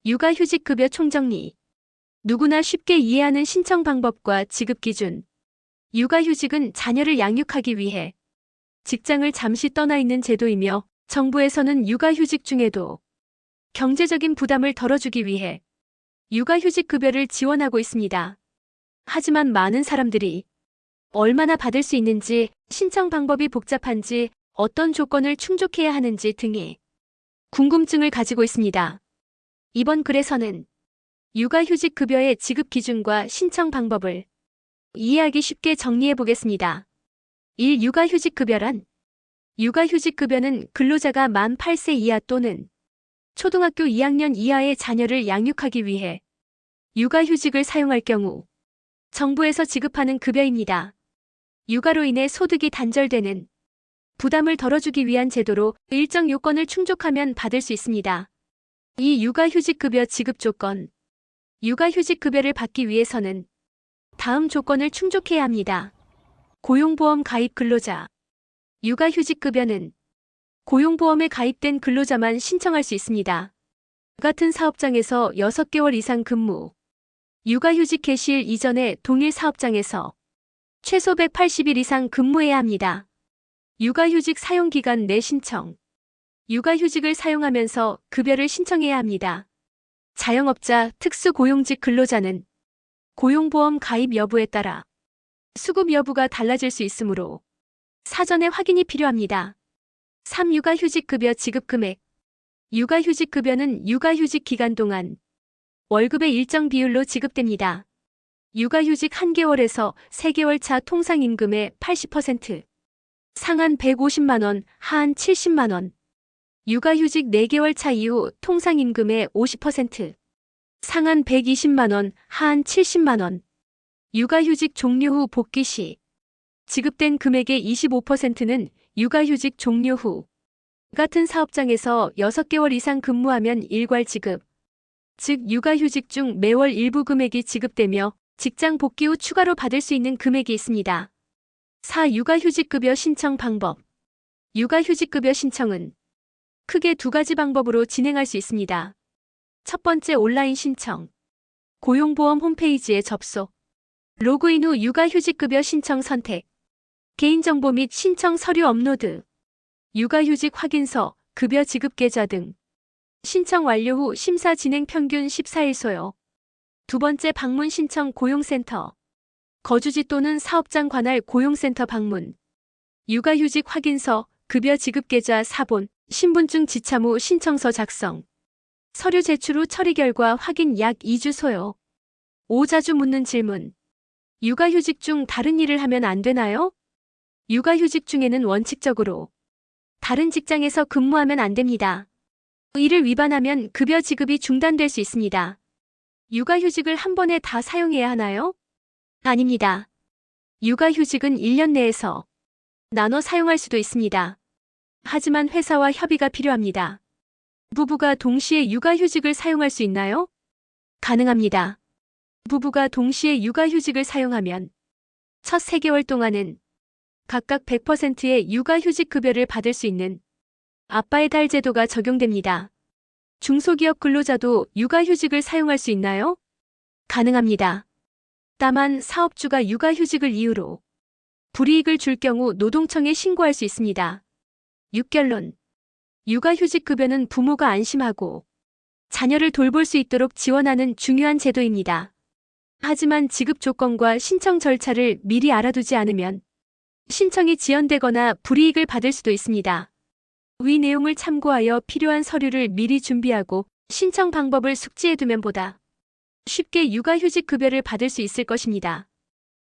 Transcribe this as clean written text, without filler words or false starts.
육아휴직급여 총정리. 누구나 쉽게 이해하는 신청 방법과 지급 기준. 육아휴직은 자녀를 양육하기 위해 직장을 잠시 떠나 있는 제도이며 정부에서는 육아휴직 중에도 경제적인 부담을 덜어주기 위해 육아휴직급여를 지원하고 있습니다. 하지만 많은 사람들이 얼마나 받을 수 있는지, 신청 방법이 복잡한지, 어떤 조건을 충족해야 하는지 등의 궁금증을 가지고 있습니다. 이번 글에서는 육아휴직급여의 지급 기준과 신청 방법을 이해하기 쉽게 정리해 보겠습니다. 1. 육아휴직급여란 육아휴직급여는 근로자가 만 8세 이하 또는 초등학교 2학년 이하의 자녀를 양육하기 위해 육아휴직을 사용할 경우 정부에서 지급하는 급여입니다. 육아로 인해 소득이 단절되는 부담을 덜어주기 위한 제도로 일정 요건을 충족하면 받을 수 있습니다. 이 육아휴직급여 지급 조건. 육아휴직급여를 받기 위해서는 다음 조건을 충족해야 합니다. 고용보험 가입 근로자. 육아휴직급여는 고용보험에 가입된 근로자만 신청할 수 있습니다. 같은 사업장에서 6개월 이상 근무. 육아휴직 개시일 이전에 동일 사업장에서 최소 180일 이상 근무해야 합니다. 육아휴직 사용기간 내 신청. 육아휴직을 사용하면서 급여를 신청해야 합니다. 자영업자, 특수고용직 근로자는 고용보험 가입 여부에 따라 수급 여부가 달라질 수 있으므로 사전에 확인이 필요합니다. 3. 육아휴직급여 지급금액. 육아휴직급여는 육아휴직 기간 동안 월급의 일정 비율로 지급됩니다. 육아휴직 1개월에서 3개월 차 통상임금의 80%, 상한 150만원, 하한 70만원. 육아휴직 4개월 차 이후 통상임금의 50%, 상한 120만원, 하한 70만원. 육아휴직 종료 후 복귀 시 지급된 금액의 25%는 육아휴직 종료 후 같은 사업장에서 6개월 이상 근무하면 일괄 지급, 즉 육아휴직 중 매월 일부 금액이 지급되며 직장 복귀 후 추가로 받을 수 있는 금액이 있습니다. 4. 육아휴직급여 신청 방법. 육아휴직급여 신청은 크게 2가지 방법으로 진행할 수 있습니다. 첫 번째, 온라인 신청. 고용보험 홈페이지에 접속. 로그인 후 육아휴직급여 신청 선택. 개인정보 및 신청 서류 업로드. 육아휴직 확인서, 급여 지급 계좌 등. 신청 완료 후 심사 진행 평균 14일 소요. 두 번째, 방문 신청 고용센터. 거주지 또는 사업장 관할 고용센터 방문. 육아휴직 확인서, 급여 지급 계좌 사본, 신분증 지참 후 신청서 작성. 서류 제출 후 처리 결과 확인 약 2주 소요. 5. 자주 묻는 질문. 육아휴직 중 다른 일을 하면 안 되나요? 육아휴직 중에는 원칙적으로 다른 직장에서 근무하면 안 됩니다. 이를 위반하면 급여 지급이 중단될 수 있습니다. 육아휴직을 한 번에 다 사용해야 하나요? 아닙니다. 육아휴직은 1년 내에서 나눠 사용할 수도 있습니다. 하지만 회사와 협의가 필요합니다. 부부가 동시에 육아휴직을 사용할 수 있나요? 가능합니다. 부부가 동시에 육아휴직을 사용하면 첫 3개월 동안은 각각 100%의 육아휴직 급여를 받을 수 있는 아빠의 달 제도가 적용됩니다. 중소기업 근로자도 육아휴직을 사용할 수 있나요? 가능합니다. 다만 사업주가 육아휴직을 이유로 불이익을 줄 경우 노동청에 신고할 수 있습니다. 6결론. 육아휴직 급여는 부모가 안심하고 자녀를 돌볼 수 있도록 지원하는 중요한 제도입니다. 하지만 지급 조건과 신청 절차를 미리 알아두지 않으면 신청이 지연되거나 불이익을 받을 수도 있습니다. 위 내용을 참고하여 필요한 서류를 미리 준비하고 신청 방법을 숙지해두면 보다 쉽게 육아휴직 급여를 받을 수 있을 것입니다.